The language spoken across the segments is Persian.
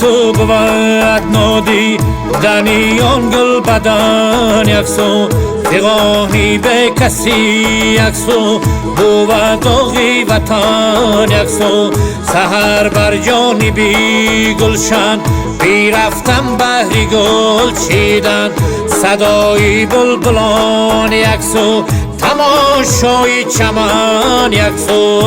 سو بود نادی دنیان گل بدن یک سو فغانی به کسی یک سو بود داغی وطن یک سو سحر بر جانبی گلشن بی رفتن بهری گل چیدن صدای بلبلان یک سو تماشای چمن یک سو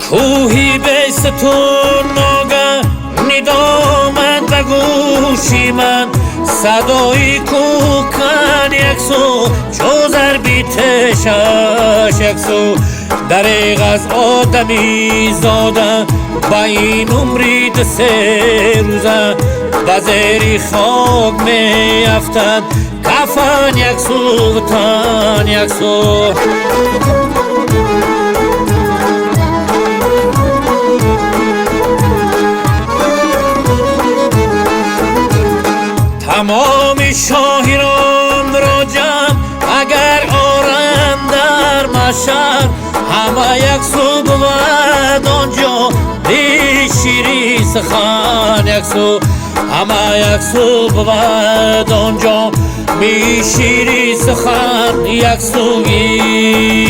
کوهی به ستون ناگه ندامد به گوشی من صدای کوکن یک سو چوزر بیتشش یک سو دریغ از آدمی زاده با این عمری ده 3 روزه به زیر خاک می افتد کفن یک سو و تن یک سو تمام شاهران را جمع اگر آرند در محشر همه یک سو بود آنجا بی شیری سخن یک سو همه یک سو بود آنجا بی شیری سخن یک سویی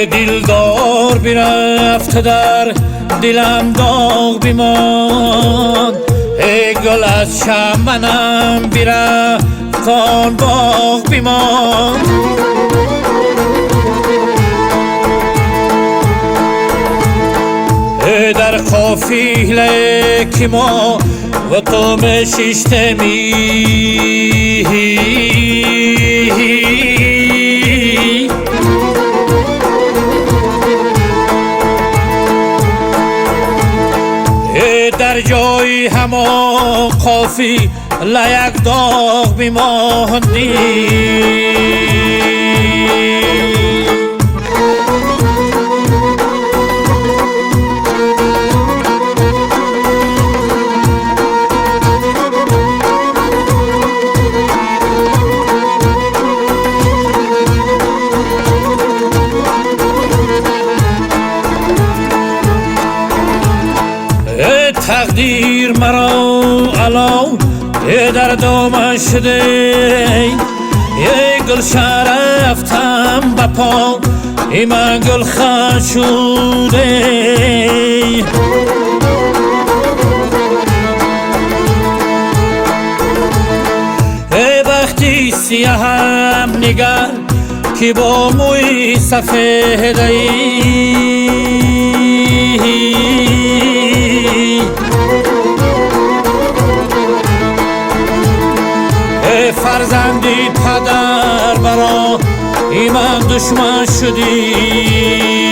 دلدار برفت در دلم داغ بیمان ای گل از چمنم برفت آن باغ بیمان ای در قافله که ما و تو مشیشتمی در جای همان قافی لیک داغ بیماندی تقدیر مرا علاو در دامن شده ای گلشن رفتم بپا ای من گل خان شده ای بختی سیاهم نگر که با موی سفید فرزندی پدر برا ای من دشمن شدی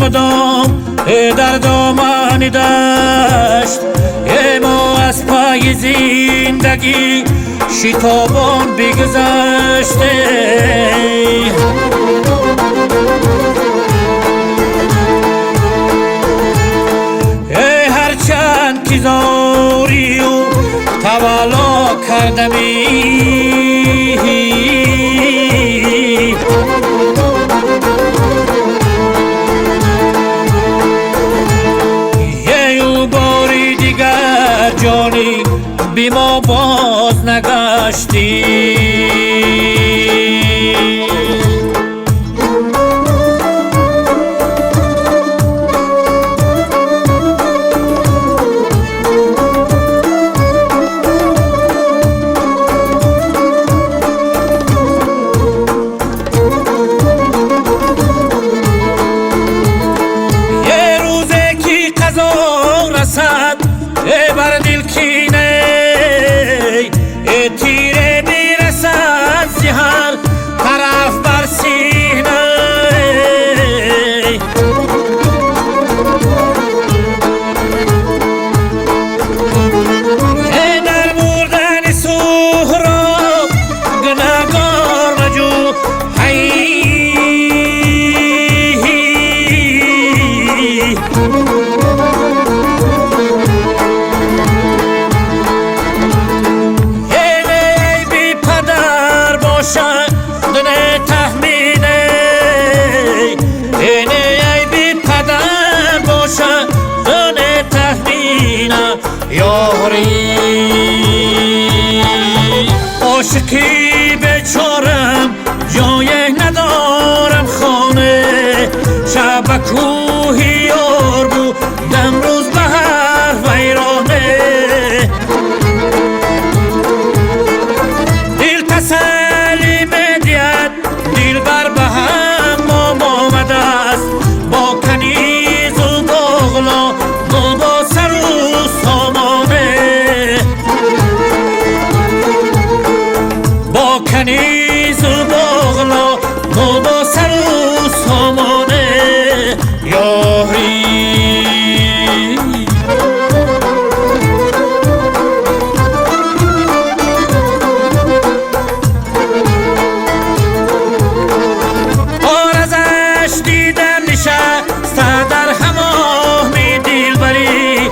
مدام در دامن دشت ما از پای زندگی شتابان بگذشته هرچند که زاری و تولا کردمی جانی بی ما باز نگشتی یاری عاشقی بیچارم جای ندارم خانه شب کوهی یار بودم روز بهر ویرانه دل تسلی میدید دل بر به هم آمده است با کنیز و بغلا و با سر و سامانه با کنیز و بغلا و با سر و سامانه یاری آرزش دیدم نشسته در همامی دلبری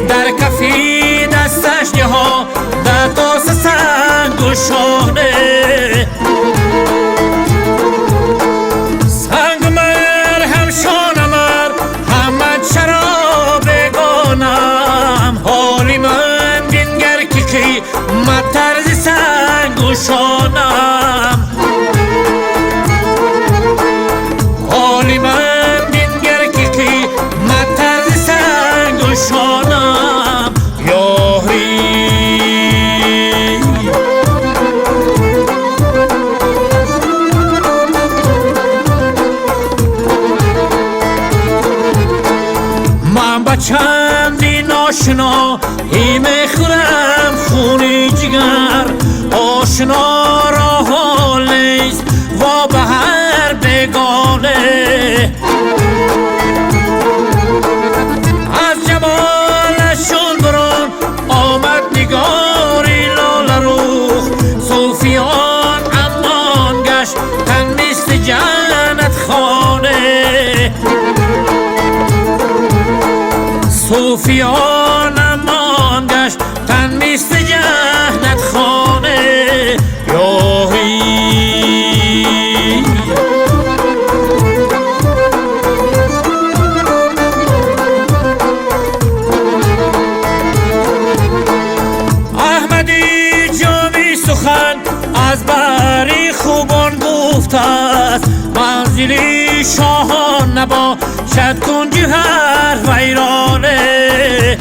در کفی دستش نها در داس سنگ و شانه سنگ مرهم شانه مر همه شراب بگانم حالی من بینگر که قیمت طرز سنگ و شانم حالی من بینگر که قیمت طرز سنگ و شانم یاری من با چندین آشنا ایمه خورم خونی جگر آشنا را حال نیست و به هر بگانه از جمالشون برون آمد نگاری لاله روخ صوفیان امان گشت تن مثل جنت خانه صوفیان امان گشت تن مثل جنت خانه یاری احمدی جامی سخن از بری خوبان گفته است منزلی شاهان نباشد کن جوهر ویرانه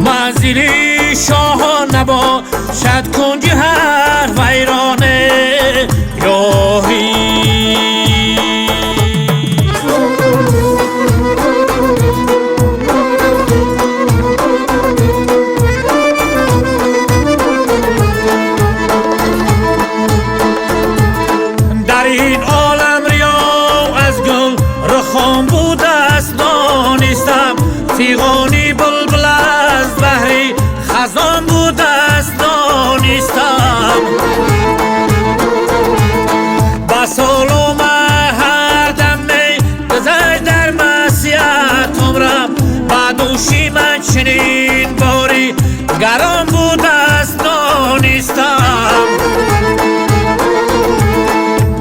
منزلی شاهان نباشد کن جوهر ویرانه یاری در این عالم ریا از گل رخام بود است دانستم فیغانی بلبل از بحری خزان بود است دانستم با سالوم هر دم می گذشت در مسیحت عمرم با دوشی من چنین باری گران بود است دانستم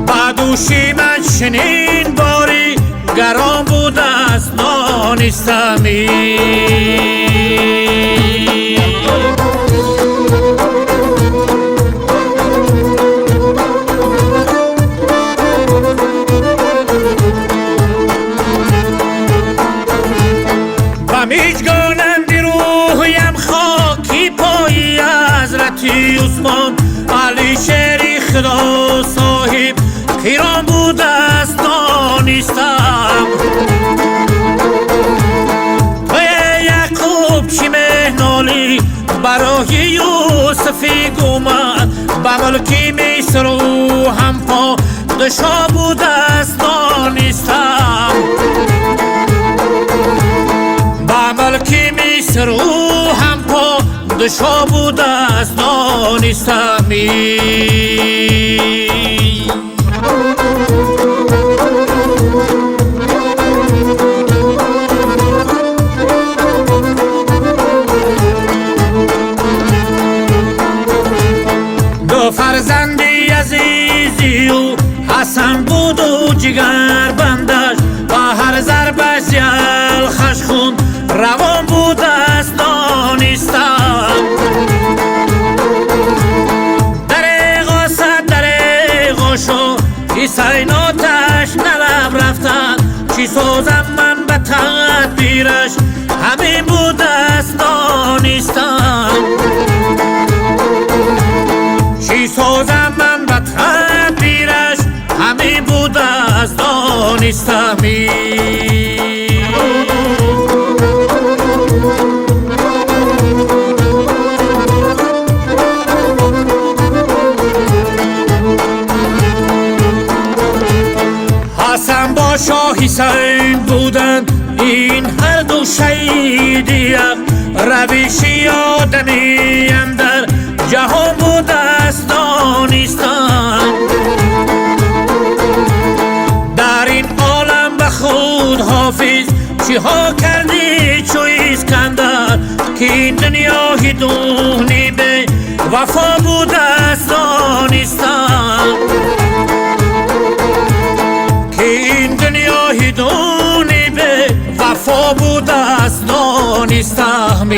با دوشی من چنین باری گران بود است دانستمی هیچگانم دی روحیم خاکی پای حضرتی عثمان علی شری خدا صاحب خیران بود است دانستم توی یعقوب چی مهنالی برای یوسفی گومد به ملکی مصر و هم پادشاه بود است دانستم ملکی مصر و هم پادشاه بود است دانستمی دو فرزندی عزیزی و حسن بود و جگر بندش با هر ضربش یلخش خون روان پیشش نرم رفتن چی سازم من به تدبیرش همین بود است دانستم چی سازم من به تدبیرش همین بود است دانستم حسن با شاه حسین بودن این هر دو شهیدیه روشی آدمی اندر جهان بود است دانستن در این عالم به خود حافظ چی ها کردی چو اسکندر که این دنیای دونی به وفا بود است دانستن دونی به وفا بود است دانستم